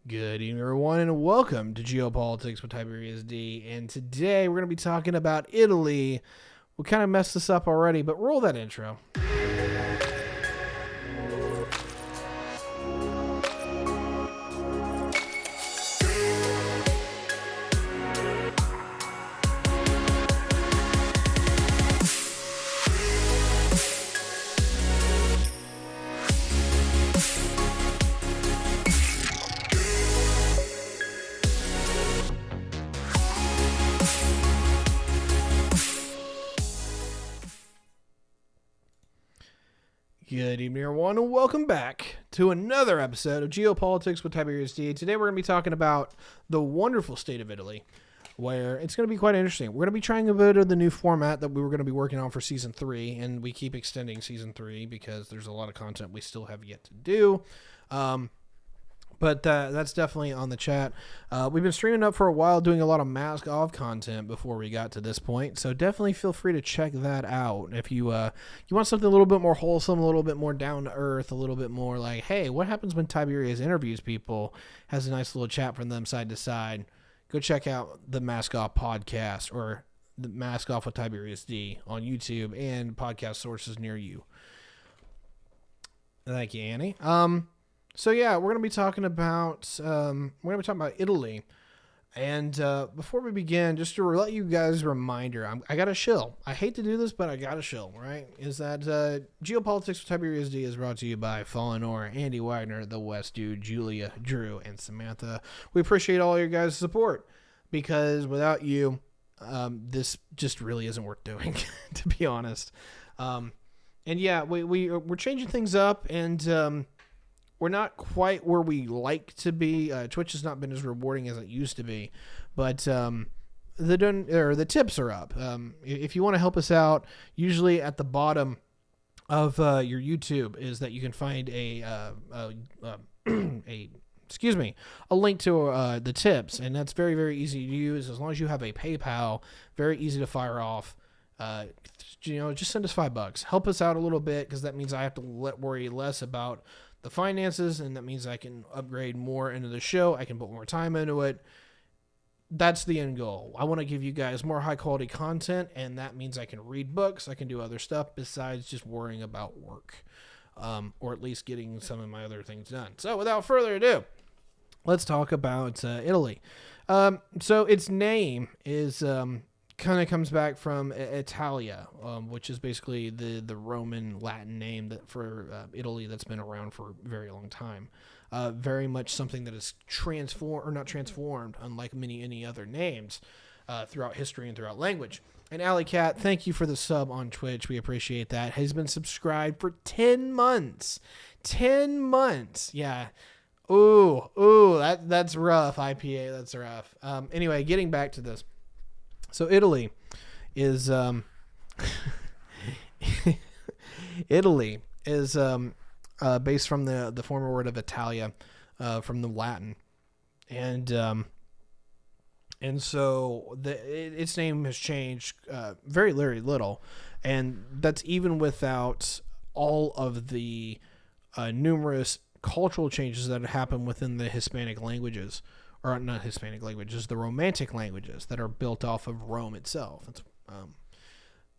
Good evening, everyone, and welcome to Geopolitics with Tyberius D. And today we're going to be talking about Italy. We kind of messed this up already, but roll that intro. Good evening, everyone, and welcome back to another episode of Geopolitics with Tiberius D. Today we're going to be talking about the wonderful state of Italy, where it's going to be quite interesting. We're going to be trying a bit of the new format that we were going to be working on for Season 3, and we keep extending Season 3 because there's a lot of content we still have yet to do. But that's definitely on the chat. We've been streaming up for a while, doing a lot of mask off content before we got to this point. So definitely feel free to check that out. If you want something a little bit more wholesome, a little bit more down to earth, a little bit more like, hey, what happens when Tiberius interviews people? Has a nice little chat from them side to side. Go check out the Mask Off podcast or the Mask Off with Tiberius D on YouTube and podcast sources near you. Thank you, Annie. So yeah, we're gonna be talking about Italy, and before we begin, just to let you guys a reminder, I got a shill. I hate to do this, but I got a shill. Right? Is that Geopolitics with Tiberius D is brought to you by Fallen Or, Andy Wagner, The West Dude, Julia, Drew, and Samantha. We appreciate all your guys' support because without you, this just really isn't worth doing, to be honest. And yeah, we're changing things up and. We're not quite where we like to be. Twitch has not been as rewarding as it used to be, but the tips are up. If you want to help us out, usually at the bottom of your YouTube is that you can find a link to the tips, and that's very, very easy to use as long as you have a PayPal. Very easy to fire off. Just send us $5. Help us out a little bit because that means I have to worry less about the finances, and that means I can upgrade more into the show. I can put more time into it. That's the end goal. I want to give you guys more high quality content, and that means I can read books. I can do other stuff besides just worrying about work, or at least getting some of my other things done. So without further ado, let's talk about Italy. So its name is kind of comes back from Italia, which is basically the Roman Latin name that for Italy that's been around for a very long time. Very much something that is not transformed, unlike any other names throughout history and throughout language. And Alley Cat, thank you for the sub on Twitch. We appreciate that. Has been subscribed for 10 months. 10 months. Yeah. Ooh, that's rough, IPA. That's rough. Anyway, getting back to this. So Italy is based from the former word of Italia, from the Latin, and so its name has changed very, very little, and that's even without all of the numerous cultural changes that have happened within the Hispanic languages. Or not Hispanic languages, the Romantic languages that are built off of Rome itself.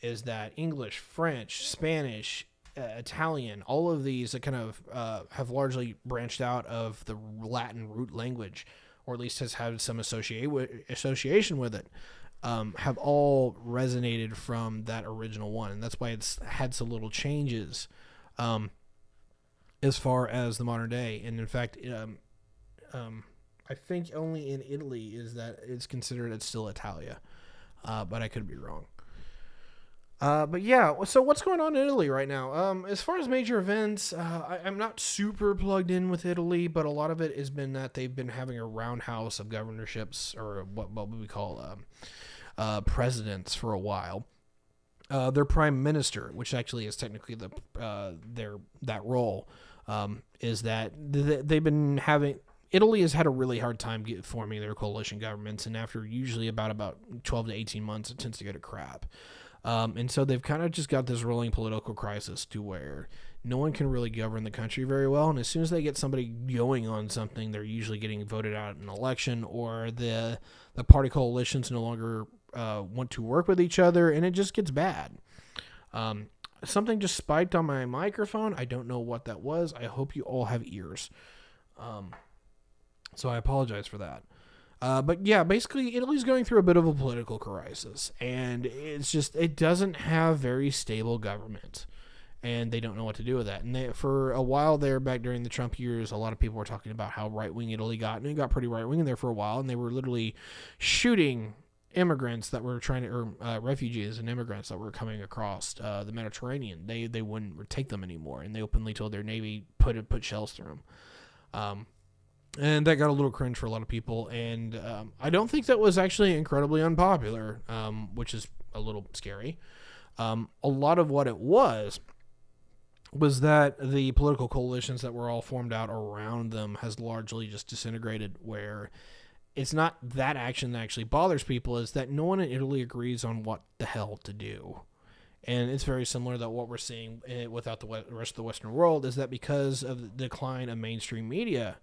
Is that English, French, Spanish, Italian, all of these that kind of have largely branched out of the Latin root language, or at least has had some association with it, have all resonated from that original one. And that's why it's had so little changes as far as the modern day. And in fact, I think only in Italy is that it's considered it's still Italia, but I could be wrong. But yeah, so what's going on in Italy right now? As far as major events, I'm not super plugged in with Italy, but a lot of it has been that they've been having a roundhouse of governorships, or what we call presidents, for a while. Their prime minister, which actually is technically that role, is that they've been having. Italy has had a really hard time forming their coalition governments, and after usually about 12 to 18 months, it tends to go to crap. And so they've kind of just got this rolling political crisis to where no one can really govern the country very well. And as soon as they get somebody going on something, they're usually getting voted out in an election, or the party coalitions no longer want to work with each other, and it just gets bad. Something just spiked on my microphone. I don't know what that was. I hope you all have ears. So I apologize for that. But yeah, basically Italy's going through a bit of a political crisis, and it doesn't have very stable government, and they don't know what to do with that. And for a while there, back during the Trump years, a lot of people were talking about how right-wing Italy got, and it got pretty right-wing there for a while, and they were literally shooting immigrants that were refugees and immigrants that were coming across the Mediterranean. They wouldn't take them anymore, and they openly told their Navy put shells through them. And that got a little cringe for a lot of people, and I don't think that was actually incredibly unpopular, which is a little scary. A lot of what it was that the political coalitions that were all formed out around them has largely just disintegrated, where it's not that action that actually bothers people, is that no one in Italy agrees on what the hell to do. And it's very similar to what we're seeing without the rest of the Western world, is that because of the decline of mainstream media,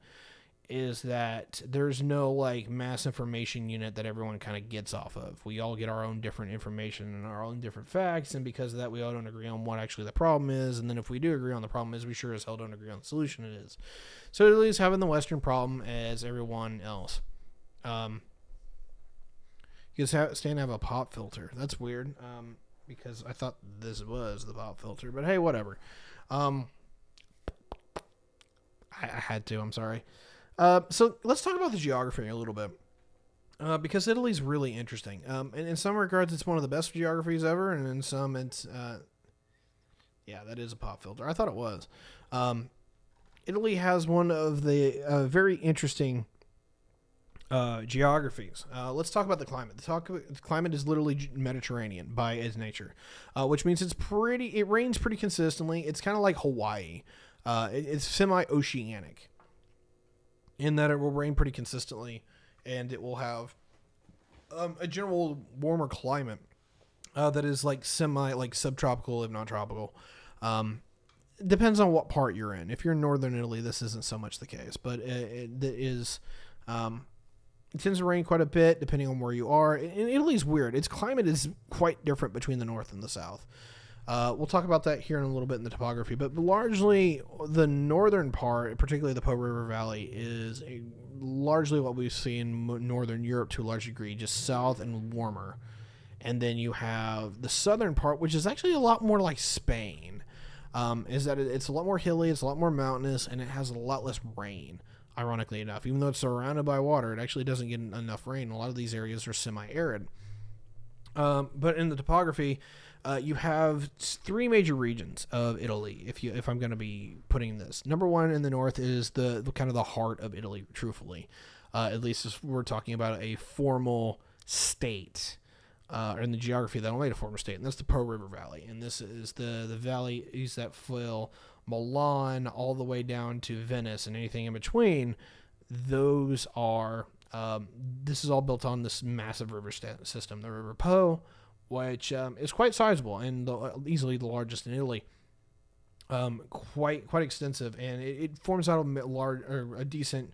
is that there's no like mass information unit that everyone kind of gets off of. We all get our own different information and our own different facts, and because of that, we all don't agree on what actually the problem is. And then if we do agree on the problem is, we sure as hell don't agree on the solution it is. So Italy's having the Western problem as everyone else. You guys stand to have a pop filter. That's weird. Because I thought this was the pop filter, but hey, whatever. I had to. I'm sorry. So let's talk about the geography a little bit, because Italy's really interesting. And in some regards, it's one of the best geographies ever, and in some, it's yeah, that is a pop filter. I thought it was. Italy has one of the very interesting geographies. Let's talk about the climate. The climate is literally Mediterranean by its nature, which means it rains pretty consistently. It's kind of like Hawaii. It's semi-oceanic in that it will rain pretty consistently, and it will have a general warmer climate that is like subtropical, if not tropical. Depends on what part you're in. If you're in northern Italy, this isn't so much the case, but it is. It tends to rain quite a bit depending on where you are. And Italy's weird. Its climate is quite different between the north and the south. We'll talk about that here in a little bit in the topography, but largely the northern part, particularly the Po River Valley, is largely what we see in northern Europe to a large degree, just south and warmer. And then you have the southern part, which is actually a lot more like Spain, is that it's a lot more hilly, it's a lot more mountainous, and it has a lot less rain. Ironically enough, even though it's surrounded by water, it actually doesn't get enough rain. A lot of these areas are semi-arid. But in the topography, you have three major regions of Italy. If I'm going to be putting this, number one in the north is the kind of the heart of Italy. Truthfully, at least if we're talking about a formal state, in the geography that made a former state, and that's the Po River Valley. And this is the valleys that fill Milan all the way down to Venice and anything in between. Those are this is all built on this massive river system, the River Po, which is quite sizable and easily the largest in Italy. Quite extensive, and it forms out a decent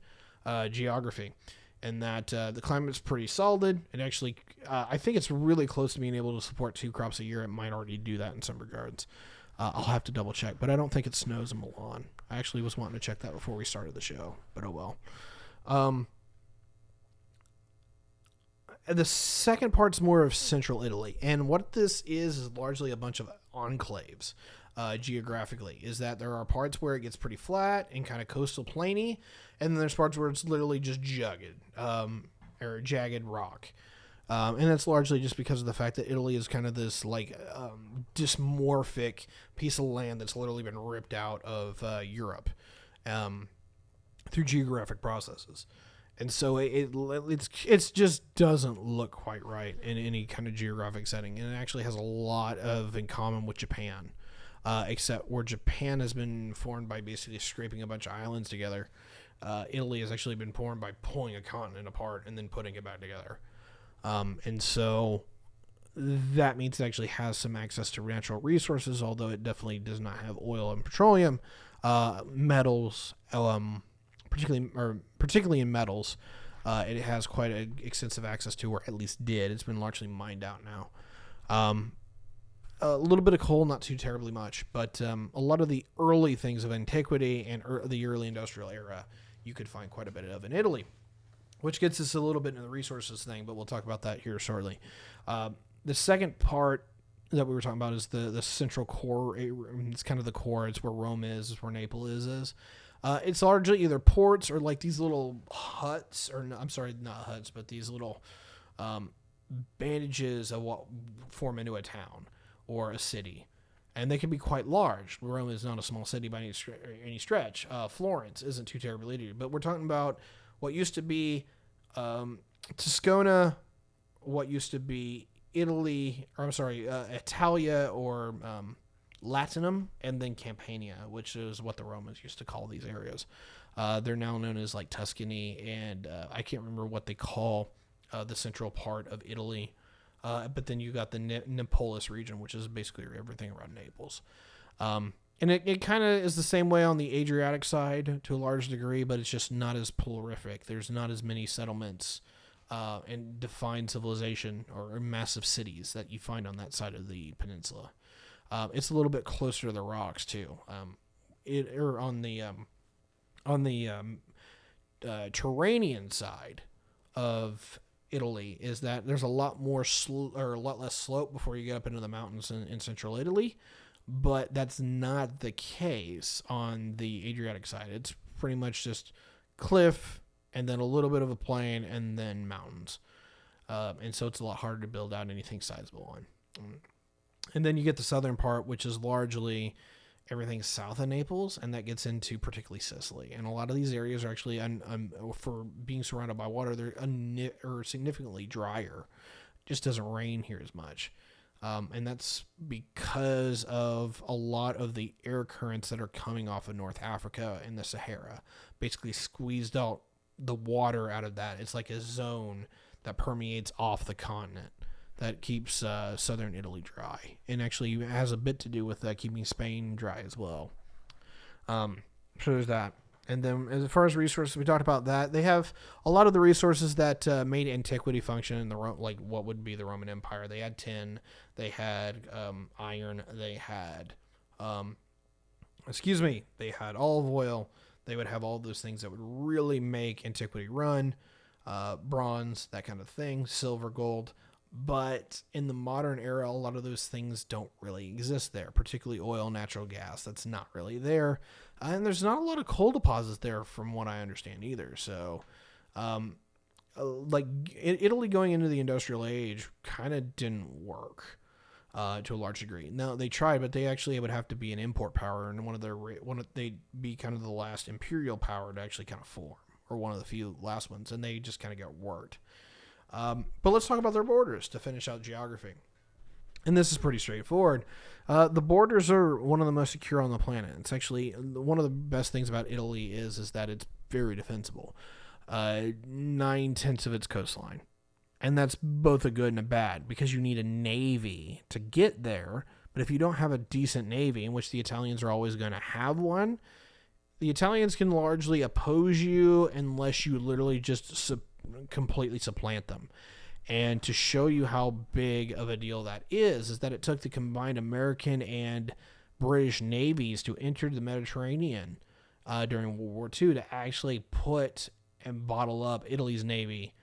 geography. And that the climate's pretty solid. It actually, I think it's really close to being able to support 2 crops a year. It might already do that in some regards. I'll have to double check, but I don't think it snows in Milan. I actually was wanting to check that before we started the show, but oh well. The second part's more of central Italy, and what this is largely a bunch of enclaves. Geographically, is that there are parts where it gets pretty flat and kind of coastal plainy, and then there's parts where it's literally just jagged rock, and that's largely just because of the fact that Italy is kind of this dysmorphic piece of land that's literally been ripped out of Europe through geographic processes, and so it just doesn't look quite right in any kind of geographic setting, and it actually has a lot in common with Japan. Except where Japan has been formed by basically scraping a bunch of islands together, Italy has actually been formed by pulling a continent apart and then putting it back together. And so that means it actually has some access to natural resources, although it definitely does not have oil and petroleum, metals, particularly in metals. It has quite an extensive access to, or at least did. It's been largely mined out now. A little bit of coal, not too terribly much, but a lot of the early things of antiquity and the early industrial era, you could find quite a bit of in Italy, which gets us a little bit into the resources thing, but we'll talk about that here shortly. The second part that we were talking about is the central core. It's kind of the core. It's where Rome is. It's where Naples is. It's largely either ports or like these little huts, or I'm sorry, not huts, but these little bandages of what form into a town or a city. And they can be quite large. Rome is not a small city by any stretch. Florence isn't too terribly big, but we're talking about what used to be Tuscana, what used to be Italy, or I'm sorry, Italia or Latinum, and then Campania, which is what the Romans used to call these areas. They're now known as like Tuscany, and I can't remember what they call the central part of Italy. But then you got the Neapolis region, which is basically everything around Naples. And it kind of is the same way on the Adriatic side to a large degree, but it's just not as prolific. There's not as many settlements and defined civilization or massive cities that you find on that side of the peninsula. It's a little bit closer to the rocks too. On the Turanian side of Italy is that there's a lot more or a lot less slope before you get up into the mountains in central Italy, but that's not the case on the Adriatic side. It's pretty much just cliff and then a little bit of a plain and then mountains, and so it's a lot harder to build out anything sizable on. And then you get the southern part, which is largely everything south of Naples, and that gets into particularly Sicily. And a lot of these areas are actually, for being surrounded by water, they're significantly drier. It just doesn't rain here as much. And that's because of a lot of the air currents that are coming off of North Africa and the Sahara. Basically squeezed out the water out of that. It's like a zone that permeates off the continent that keeps southern Italy dry, and actually has a bit to do with keeping Spain dry as well. So there's that. And then as far as resources, we talked about that. They have a lot of the resources that made antiquity function in like what would be the Roman Empire. They had tin, they had iron, they had they had olive oil. They would have all those things that would really make antiquity run, bronze, that kind of thing, silver, gold. But in the modern era, a lot of those things don't really exist there, particularly oil, natural gas. That's not really there. And there's not a lot of coal deposits there from what I understand either. So, like Italy going into the industrial age kind of didn't work to a large degree. Now, they tried, but they actually would have to be an import power, and they'd be kind of the last imperial power to actually kind of form, or one of the few last ones, and they just kind of got worked. But let's talk about their borders to finish out geography. And this is pretty straightforward. The borders are one of the most secure on the planet. It's actually one of the best things about Italy is that it's very defensible. 9/10 of its coastline. And that's both a good and a bad, because you need a navy to get there. But if you don't have a decent navy, in which the Italians are always going to have one, the Italians can largely oppose you unless you literally just completely supplant them. And to show you how big of a deal that is that it took the combined American and British navies to enter the Mediterranean during World War II to actually put and bottle up Italy's navy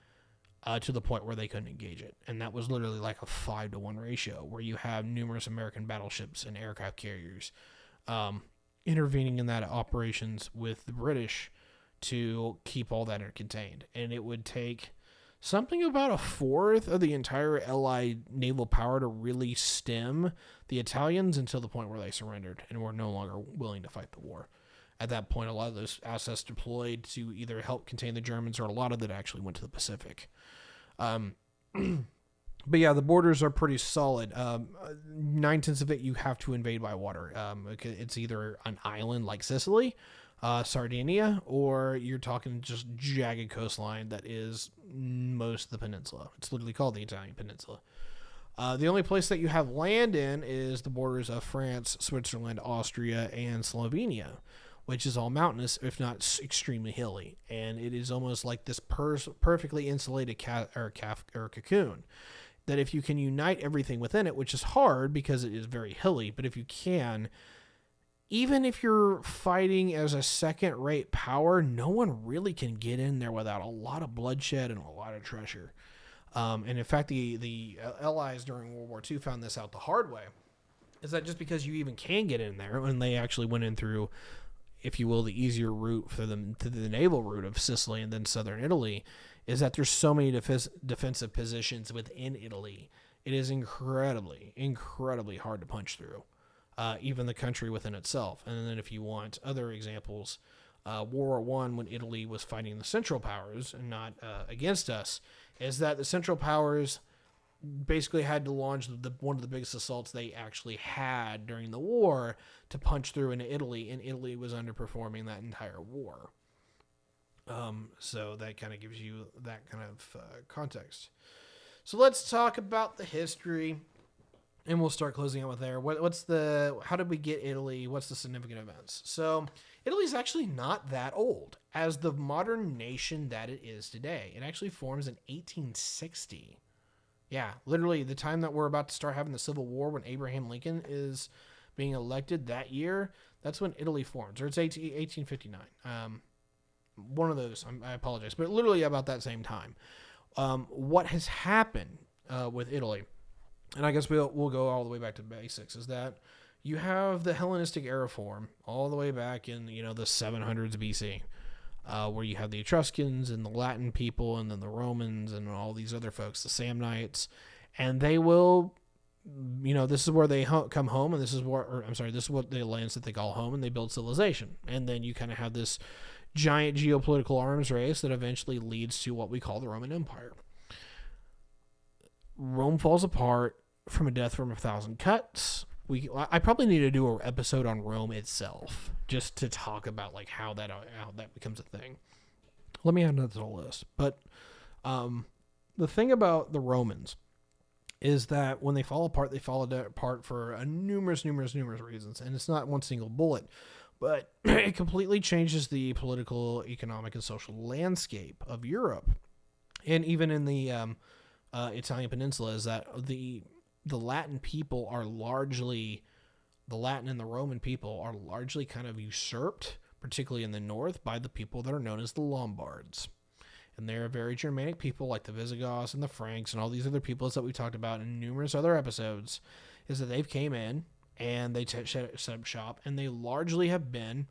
to the point where they couldn't engage it. And that was literally like a 5-to-1 ratio, where you have numerous American battleships and aircraft carriers intervening in that operations with the British to keep all that contained. And it would take something about a fourth of the entire Allied naval power to really stem the Italians until the point where they surrendered and were no longer willing to fight the war. At that point, a lot of those assets deployed to either help contain the Germans, or a lot of that actually went to the Pacific. But yeah, the borders are pretty solid. 9/10 of it you have to invade by water. It's either an island like Sicily, Sardinia, or you're talking just jagged coastline that is most of the peninsula. It's literally called the Italian Peninsula. The only place that you have land in is the borders of France, Switzerland, Austria, and Slovenia, which is all mountainous, if not extremely hilly. And it is almost like this perfectly insulated cocoon, that if you can unite everything within it, which is hard because it is very hilly, but if you can, even if you're fighting as a second-rate power, no one really can get in there without a lot of bloodshed and a lot of treasure. And in fact, the Allies during World War II found this out the hard way, is that just because you even can get in there, and they actually went in through, if you will, the easier route for them to the naval route of Sicily and then southern Italy, is that there's so many defensive positions within Italy. It is incredibly, incredibly hard to punch through, even the country within itself. And then if you want other examples, World War I, when Italy was fighting the Central Powers and not against us, is that the Central Powers basically had to launch one of the biggest assaults they actually had during the war to punch through into Italy, and Italy was underperforming that entire war. So that kind of gives you that kind of context. So let's talk about the history, and we'll start closing out with there. How did we get Italy? What's the significant events? So Italy's actually not that old as the modern nation that it is today. It actually forms in 1860. Yeah, literally the time that we're about to start having the Civil War, when Abraham Lincoln is being elected that year, that's when Italy forms, or it's 1859. One of those, I apologize, but literally about that same time. What has happened with Italy, and I guess we'll go all the way back to basics, is that you have the Hellenistic era form all the way back in the 700s BC, where you have the Etruscans and the Latin people, and then the Romans and all these other folks, the Samnites, and they will, this is where they come home, and this is what the lands that they call home, and they build civilization, and then you kind of have this giant geopolitical arms race that eventually leads to what we call the Roman Empire. Rome falls apart from a death from 1,000 cuts. I probably need to do an episode on Rome itself, just to talk about like how that becomes a thing. Let me add that to the list. But the thing about the Romans is that when they fall apart for numerous reasons, and it's not one single bullet, but it completely changes the political, economic, and social landscape of Europe, and even in the Italian peninsula. Is that the Latin people are largely, the Latin and the Roman people are largely kind of usurped, particularly in the north, by the people that are known as the Lombards. And they're very Germanic people like the Visigoths and the Franks and all these other peoples that we talked about in numerous other episodes, is that they've came in and they set up shop, and they largely have been,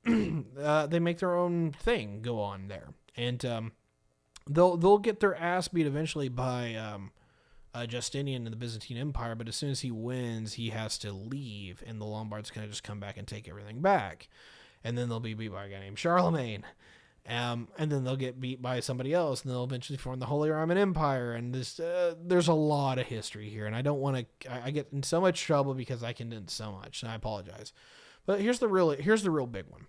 they make their own thing go on there. And they'll get their ass beat eventually by Justinian and the Byzantine Empire, but as soon as he wins, he has to leave, and the Lombards kind of just come back and take everything back. And then they'll be beat by a guy named Charlemagne. And then they'll get beat by somebody else, and they'll eventually form the Holy Roman Empire. And there's a lot of history here, and I don't want to. I get in so much trouble because I condense so much, and I apologize. But here's the real big one.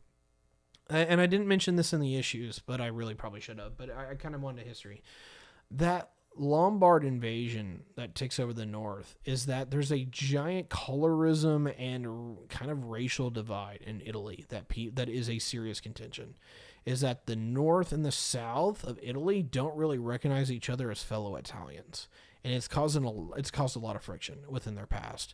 And I didn't mention this in the issues, but I really probably should have. But I kind of wanted history. That Lombard invasion that takes over the north is that there's a giant colorism and kind of racial divide in Italy that is a serious contention. Is that the north and the south of Italy don't really recognize each other as fellow Italians, and it's caused a lot of friction within their past.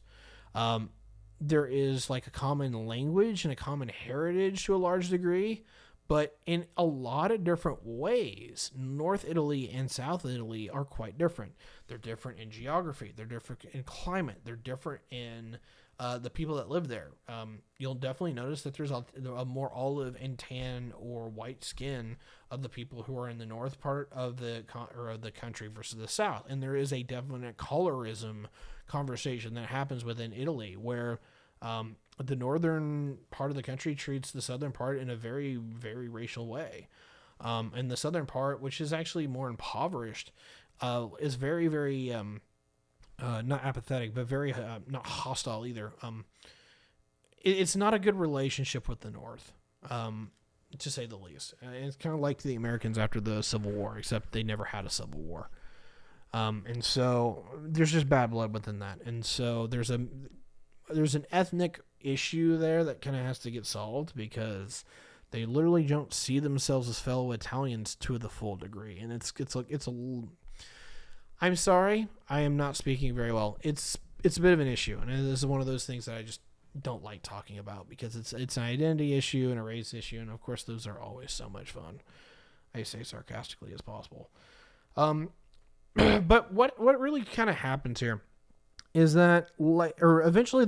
There is like a common language and a common heritage to a large degree, but in a lot of different ways, North Italy and South Italy are quite different. They're different in geography. They're different in climate. They're different in the people that live there. You'll definitely notice that there's a more olive and tan or white skin of the people who are in the north part of the country versus the south. And there is a definite colorism conversation that happens within Italy, where the northern part of the country treats the southern part in a very, very racial way. And the southern part, which is actually more impoverished, is very, very not apathetic, but very not hostile either. It's not a good relationship with the North, to say the least. It's kind of like the Americans after the Civil War, except they never had a Civil War. And so there's just bad blood within that. And so there's an ethnic issue there that kind of has to get solved, because they literally don't see themselves as fellow Italians to the full degree. And it's I'm sorry, I am not speaking very well. It's a bit of an issue, and this is one of those things that I just don't like talking about, because it's an identity issue and a race issue, and of course those are always so much fun. I say sarcastically as possible. But what really kind of happens here is that eventually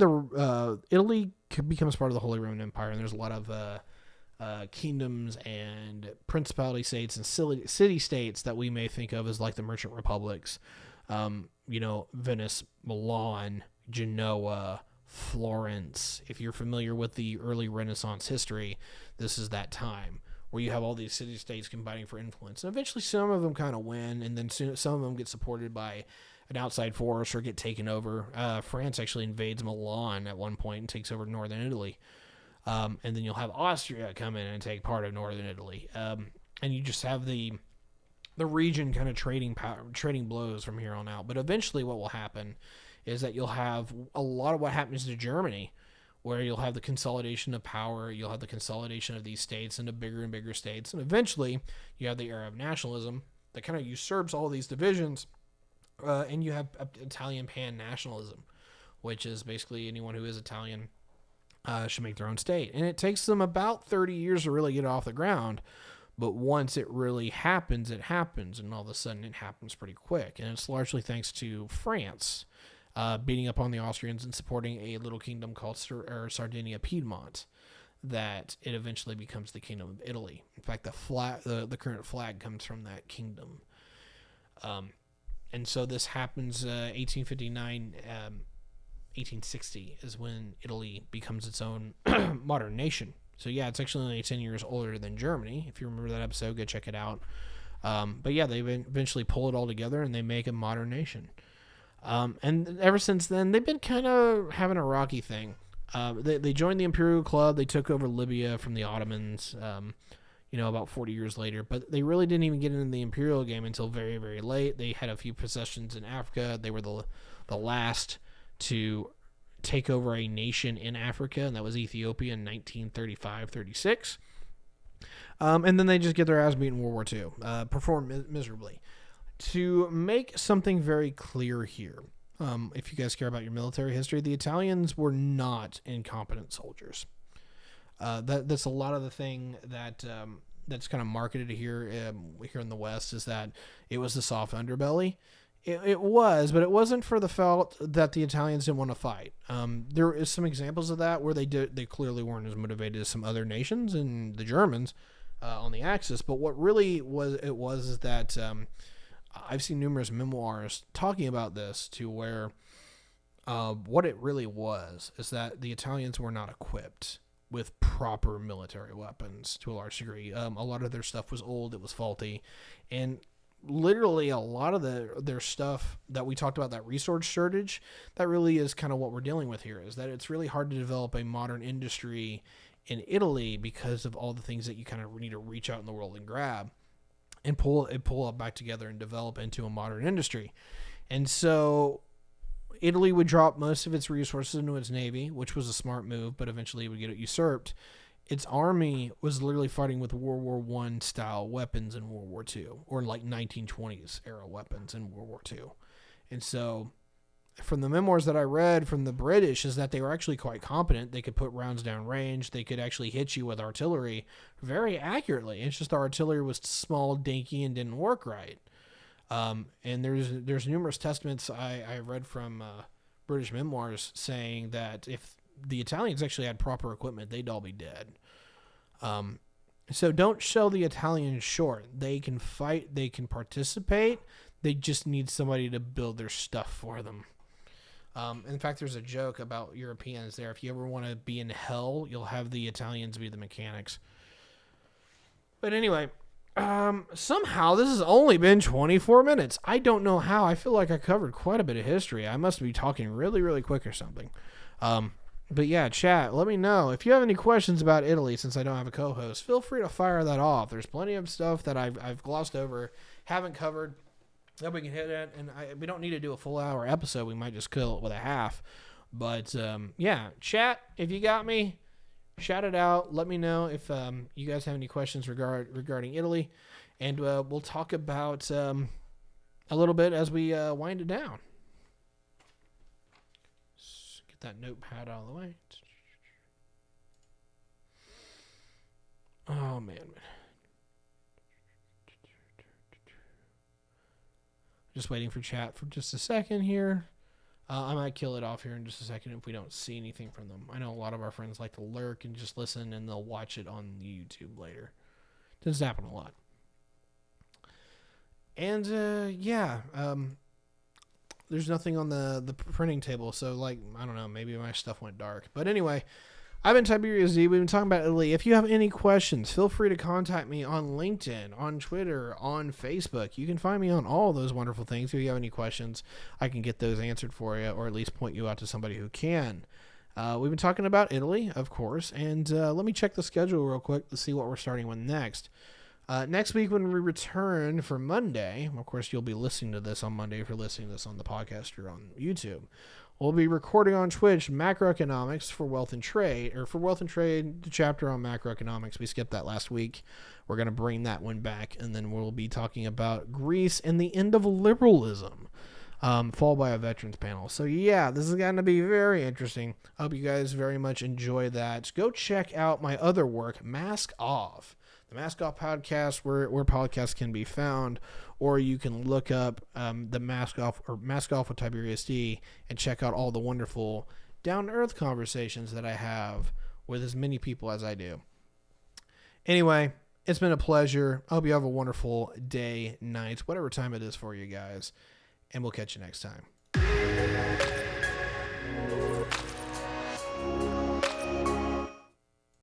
Italy becomes part of the Holy Roman Empire, and there's a lot of kingdoms and principality states and city states that we may think of as like the merchant republics. Venice, Milan, Genoa, Florence. If you're familiar with the early Renaissance history, this is that time where you have all these city-states combining for influence. And eventually some of them kind of win, and then some of them get supported by an outside force or get taken over. France actually invades Milan at one point and takes over northern Italy. And then you'll have Austria come in and take part of northern Italy. And you just have the region kind of trading blows from here on out. But eventually what will happen is that you'll have a lot of what happens to Germany, where you'll have the consolidation of power, you'll have the consolidation of these states into bigger and bigger states, and eventually you have the era of nationalism that kind of usurps all these divisions, and you have Italian pan-nationalism, which is basically anyone who is Italian should make their own state. And it takes them about 30 years to really get it off the ground, but once it really happens, it happens, and all of a sudden it happens pretty quick, and it's largely thanks to France beating up on the Austrians and supporting a little kingdom called Sardinia Piedmont, that it eventually becomes the Kingdom of Italy. In fact, the current flag comes from that kingdom. And so this happens 1859, 1860 is when Italy becomes its own modern nation. So yeah, it's actually only 10 years older than Germany. If you remember that episode, go check it out. But yeah, they eventually pull it all together and they make a modern nation. And ever since then, they've been kind of having a rocky thing. They joined the Imperial Club. They took over Libya from the Ottomans, about 40 years later. But they really didn't even get into the Imperial game until very, very late. They had a few possessions in Africa. They were the last to take over a nation in Africa, and that was Ethiopia in 1935-36. And then they just get their ass beat in World War II, perform miserably. To make something very clear here, if you guys care about your military history, the Italians were not incompetent soldiers. That's a lot of the thing that's kind of marketed here in the West, is that it was the soft underbelly. It was, but it wasn't for the fact that the Italians didn't want to fight. There is some examples of that where they clearly weren't as motivated as some other nations and the Germans on the Axis. But what really was is that I've seen numerous memoirs talking about this, to where what it really was is that the Italians were not equipped with proper military weapons to a large degree. A lot of their stuff was old, it was faulty, and literally a lot of their stuff that we talked about, that resource shortage, that really is kind of what we're dealing with here, is that it's really hard to develop a modern industry in Italy because of all the things that you kind of need to reach out in the world and grab and pull it back together and develop into a modern industry. And so Italy would drop most of its resources into its navy, which was a smart move, but eventually it would get it usurped. Its army was literally fighting with World War I style weapons in World War II, or like 1920s era weapons in World War II. And so from the memoirs that I read from the British, is that they were actually quite competent. They could put rounds down range. They could actually hit you with artillery very accurately. It's just the artillery was small, dinky, and didn't work right. And there's numerous testaments I read from British memoirs saying that if the Italians actually had proper equipment, they'd all be dead. So don't sell the Italians short. They can fight. They can participate. They just need somebody to build their stuff for them. In fact, there's a joke about Europeans there. If you ever want to be in hell, you'll have the Italians be the mechanics. But anyway, somehow this has only been 24 minutes. I don't know how. I feel like I covered quite a bit of history. I must be talking really, really quick or something. But yeah, chat, let me know. If you have any questions about Italy, since I don't have a co-host, feel free to fire that off. There's plenty of stuff that I've glossed over, haven't covered. that we can hit it. And we don't need to do a full hour episode. We might just kill it with a half. But yeah, chat if you got me. Shout it out. Let me know if you guys have any questions regarding Italy, and we'll talk about a little bit as we wind it down. Let's get that notepad out of the way. Oh man. Just waiting for chat for just a second here. I might kill it off here in just a second if we don't see anything from them. I know a lot of our friends like to lurk and just listen, and they'll watch it on YouTube later. Doesn't happen a lot. And there's nothing on the printing table, so like I don't know, maybe my stuff went dark. But anyway, I've been Tyberius Z. We've been talking about Italy. If you have any questions, feel free to contact me on LinkedIn, on Twitter, on Facebook. You can find me on all those wonderful things. If you have any questions, I can get those answered for you, or at least point you out to somebody who can. We've been talking about Italy, of course, and let me check the schedule real quick to see what we're starting with next. Next week when we return for Monday, of course, you'll be listening to this on Monday if you're listening to this on the podcast or on YouTube. We'll be recording on Twitch macroeconomics for wealth and trade, the chapter on macroeconomics. We skipped that last week. We're going to bring that one back, and then we'll be talking about Greece and the end of liberalism, followed by a veterans panel. So yeah, this is going to be very interesting. I hope you guys very much enjoy that. Go check out my other work, Mask Off. The Mask Off podcast, where podcasts can be found, or you can look up the Mask Off or Mask Off with Tyberius D and check out all the wonderful down-to-earth conversations that I have with as many people as I do. Anyway, it's been a pleasure. I hope you have a wonderful day, night, whatever time it is for you guys, and we'll catch you next time.